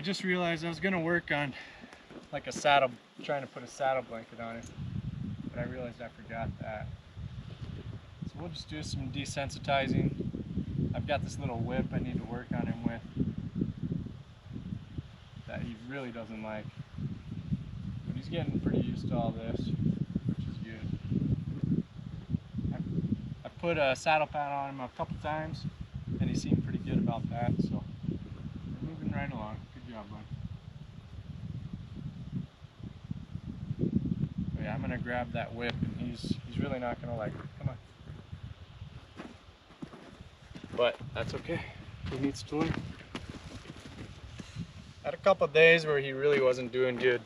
just realized I was gonna work on like a saddle, trying to put a saddle blanket on it, but I realized I forgot that. So we'll just do some desensitizing. I've got this little whip I need to work on him with that he really doesn't like, but he's getting pretty used to all this, which is good. I put a saddle pad on him a couple times and he seemed pretty good about that, so we're moving right along. Good job, bud. But yeah, I'm gonna grab that whip and he's really not gonna like it. Come on. But that's okay. He needs to learn. Had a couple days where he really wasn't doing good.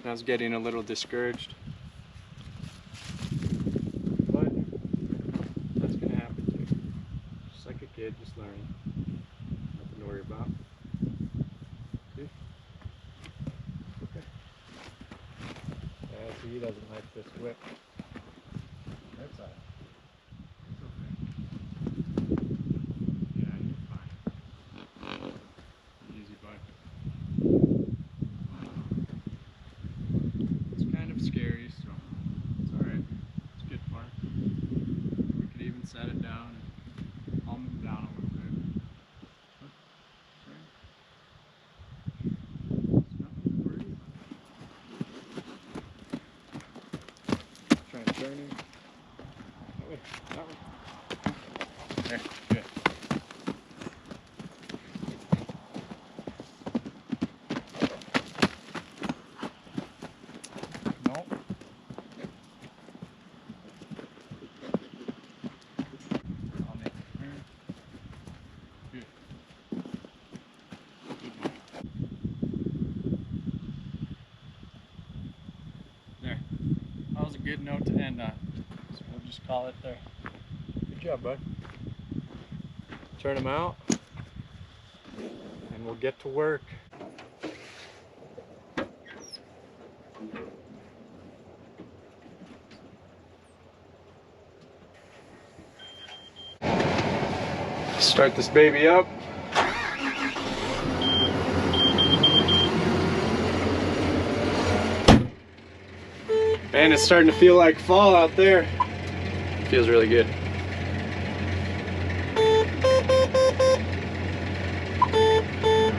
I was getting a little discouraged. But that's gonna happen too. Just like a kid, just learning. Nothing to worry about. See? Okay. Yeah, see, he doesn't like this whip. That's all right. Scary, so it's alright. It's good fun. We could even set it down and I'll move down a little bit. Try and turn him. That way, that way. There, good. Good note to end on, so we'll just call it there. Good job, bud. Turn them out and we'll get to work. Start this baby up. Man, it's starting to feel like fall out there. Feels really good.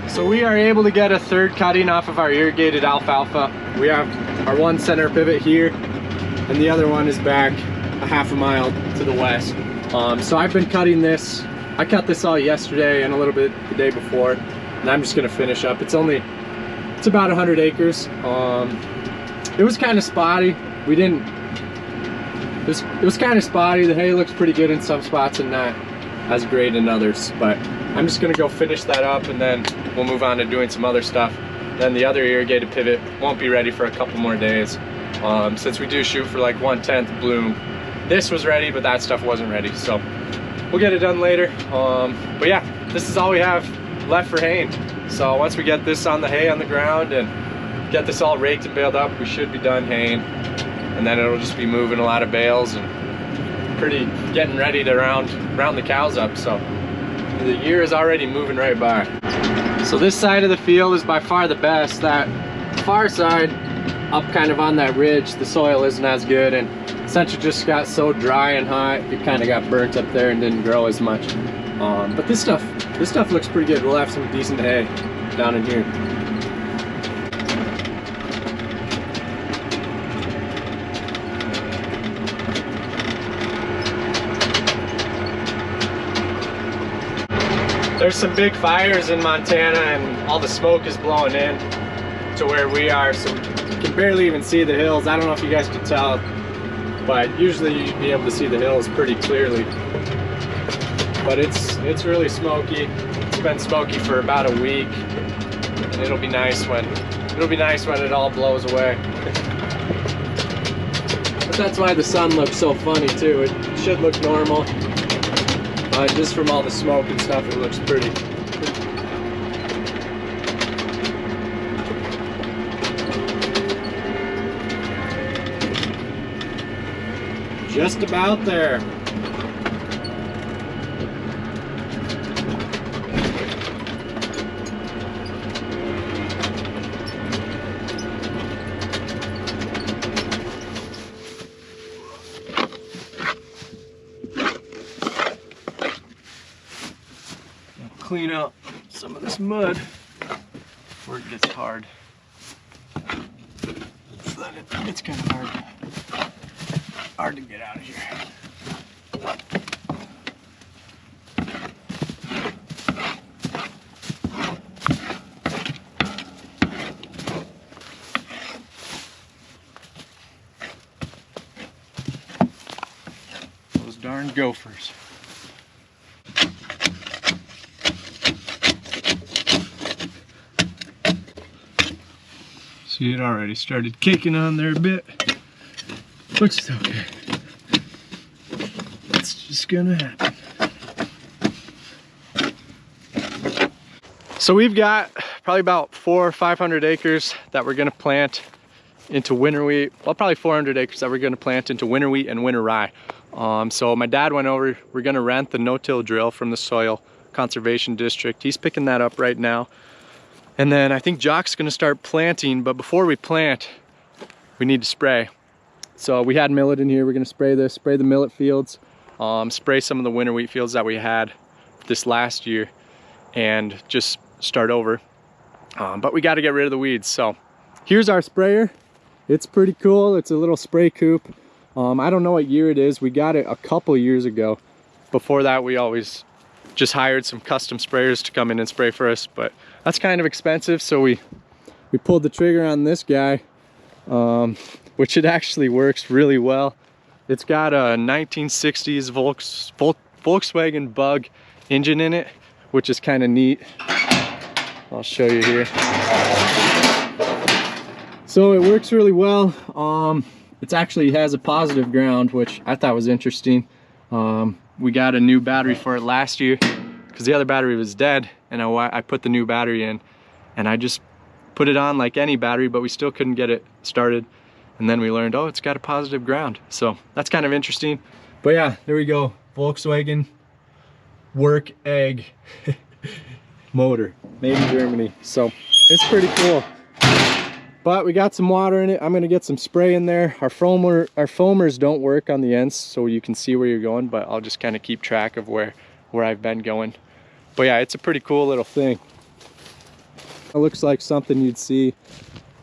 So we are able to get a third cutting off of our irrigated alfalfa. We have our one center pivot here, and the other one is back a half a mile to the west. So I've been cutting this. I cut this all yesterday and a little bit the day before, and I'm just gonna finish up. It's about 100 acres. It was kind of spotty. It was kind of spotty. The hay looks pretty good in some spots and not as great in others. But I'm just gonna go finish that up and then we'll move on to doing some other stuff. Then the other irrigated pivot won't be ready for a couple more days. Since we do shoot for like 1/10 bloom. This was ready, but that stuff wasn't ready. So we'll get it done later. But yeah, this is all we have left for haying. So once we get this on the hay on the ground and get this all raked and baled up, we should be done haying, and then it'll just be moving a lot of bales and getting ready to round the cows up. So the year is already moving right by. So this side of the field is by far the best. That far side up kind of on that ridge, the soil isn't as good, and since it just got so dry and hot, it kind of got burnt up there and didn't grow as much. But this stuff looks pretty good. We'll have some decent hay down in here. There's some big fires in Montana and all the smoke is blowing in to where we are, so you can barely even see the hills. I don't know if you guys can tell, but usually you'd be able to see the hills pretty clearly. But it's really smoky. It's been smoky for about a week, and it'll be nice when it all blows away. But that's why the sun looks so funny too. It should look normal. Just from all the smoke and stuff, it looks pretty. Just about there. clean out some of this mud before it gets hard. It's kind of hard to get out of here. Those darn gophers. See, it already started caking on there a bit, which is okay. It's just gonna happen. So we've got probably about 400 or 500 acres that we're gonna plant into winter wheat. Well, probably 400 acres that we're gonna plant into winter wheat and winter rye. So my dad went over, we're gonna rent the no-till drill from the Soil Conservation District. He's picking that up right now. And then I think Jaques is gonna start planting, but before we plant, we need to spray. So we had millet in here, we're gonna spray this, spray the millet fields, spray some of the winter wheat fields that we had this last year, and just start over. But we gotta get rid of the weeds. So here's our sprayer. It's pretty cool, it's a little Spra-Coupe. I don't know what year it is, we got it a couple years ago. Before that, we always just hired some custom sprayers to come in and spray for us, but that's kind of expensive, so we pulled the trigger on this guy, which it actually works really well. It's got a 1960s Volkswagen Bug engine in it, which is kind of neat. I'll show you here. So it works really well. It actually has a positive ground, which I thought was interesting. We got a new battery for it last year because the other battery was dead, and I put the new battery in, and I just put it on like any battery, but we still couldn't get it started. And then we learned, oh, it's got a positive ground. So that's kind of interesting. But yeah, there we go. Volkswagen Work Egg motor, made in Germany. So it's pretty cool. But we got some water in it. I'm gonna get some spray in there. Our foamers don't work on the ends, so you can see where you're going, but I'll just kind of keep track of where I've been going. But yeah, it's a pretty cool little thing. It looks like something you'd see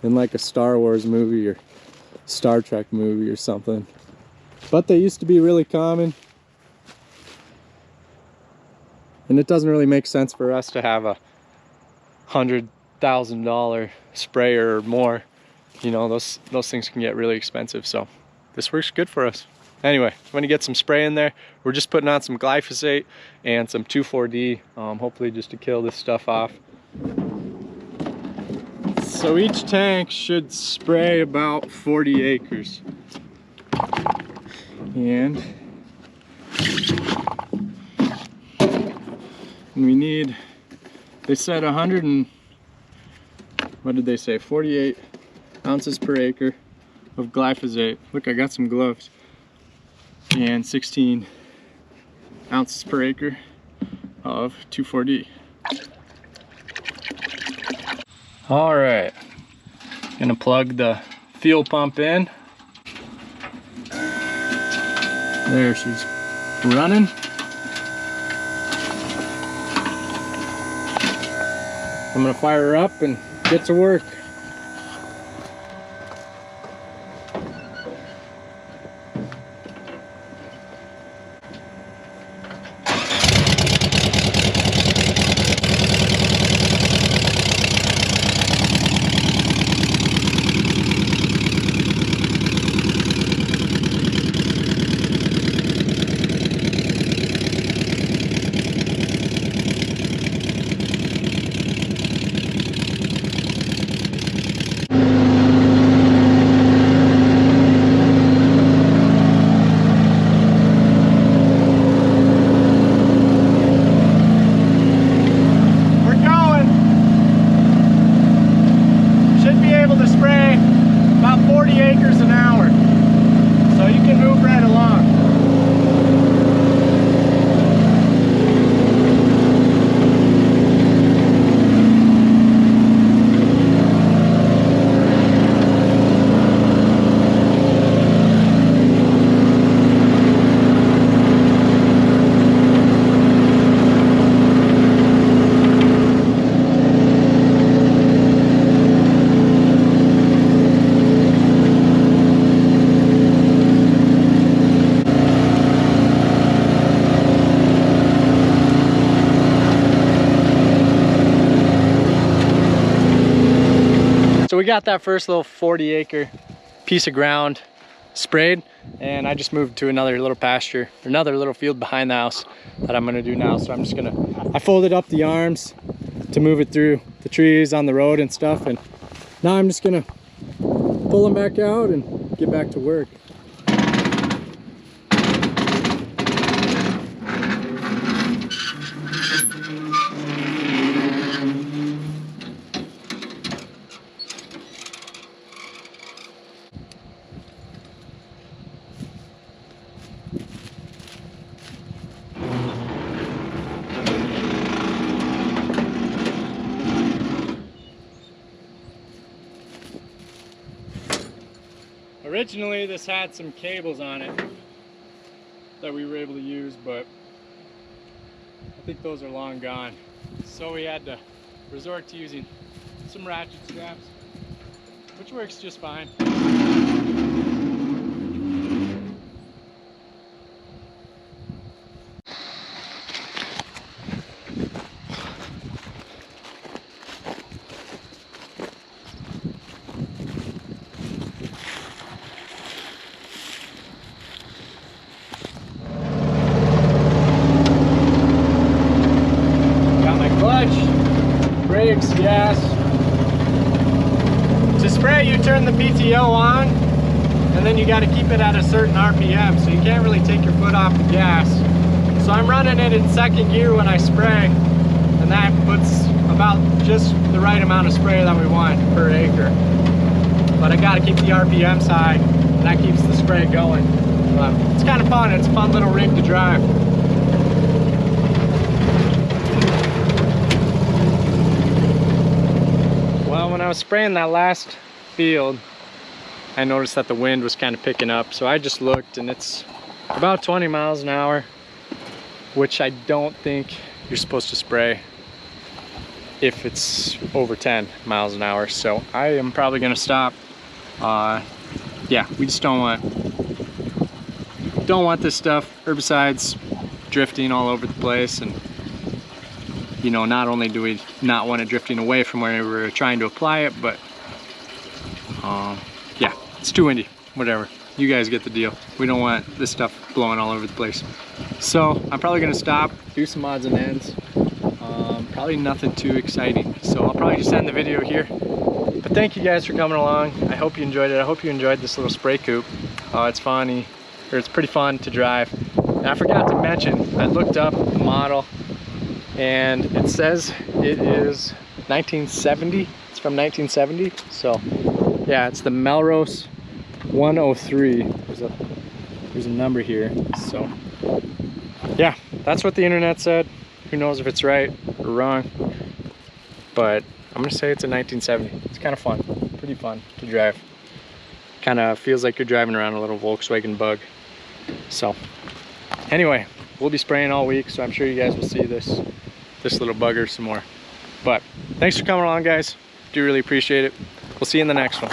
in like a Star Wars movie or Star Trek movie or something. But they used to be really common. And it doesn't really make sense for us to have a $100,000 sprayer or more. You know, those things can get really expensive, so this works good for us. Anyway, I'm gonna get some spray in there. We're just putting on some glyphosate and some 2,4-D, hopefully just to kill this stuff off. So each tank should spray about 40 acres. And we need, they said 100 and, what did they say, 48 ounces per acre of glyphosate. Look, I got some gloves. And 16 ounces per acre of 2,4-D. All right, gonna plug the fuel pump in. There, she's running. I'm gonna fire her up and get to work. we got that first little 40-acre piece of ground sprayed, and I just moved to another little pasture, another little field behind the house that I'm gonna do now. So I'm just gonna, I folded up the arms to move it through the trees on the road and stuff, and now I'm just gonna pull them back out and get back to work. Originally this had some cables on it that we were able to use, but I think those are long gone. So we had to resort to using some ratchet straps, which works just fine. Brakes, gas. To spray, you turn the PTO on, and then you got to keep it at a certain RPM, so you can't really take your foot off the gas. So I'm running it in second gear when I spray, and that puts about just the right amount of spray that we want per acre. But I got to keep the RPMs high, and that keeps the spray going. It's kind of fun. It's a fun little rig to drive. When I was spraying that last field, I noticed that the wind was kind of picking up, so I just looked, and it's about 20 miles an hour, which I don't think you're supposed to spray if it's over 10 miles an hour. So I am probably gonna stop. Yeah, we just don't want this stuff, herbicides drifting all over the place. And you know, not only do we not want it drifting away from where we're trying to apply it, but yeah, it's too windy, whatever. You guys get the deal. We don't want this stuff blowing all over the place. So I'm probably gonna stop, do some odds and ends. Probably nothing too exciting. So I'll probably just end the video here. But thank you guys for coming along. I hope you enjoyed it. I hope you enjoyed this little Spra-Coupe. It's funny, or it's pretty fun to drive. And I forgot to mention, I looked up the model, and it says it is 1970. It's from 1970. So yeah, it's the Melrose 103. There's a number here. So yeah, that's what the internet said. Who knows if it's right or wrong, but I'm gonna say it's a 1970. It's kind of fun, pretty fun to drive. Kind of feels like you're driving around a little Volkswagen Bug. So anyway, we'll be spraying all week, so I'm sure you guys will see this little bugger some more. But thanks for coming along, guys. Do really appreciate it. We'll see you in the next one.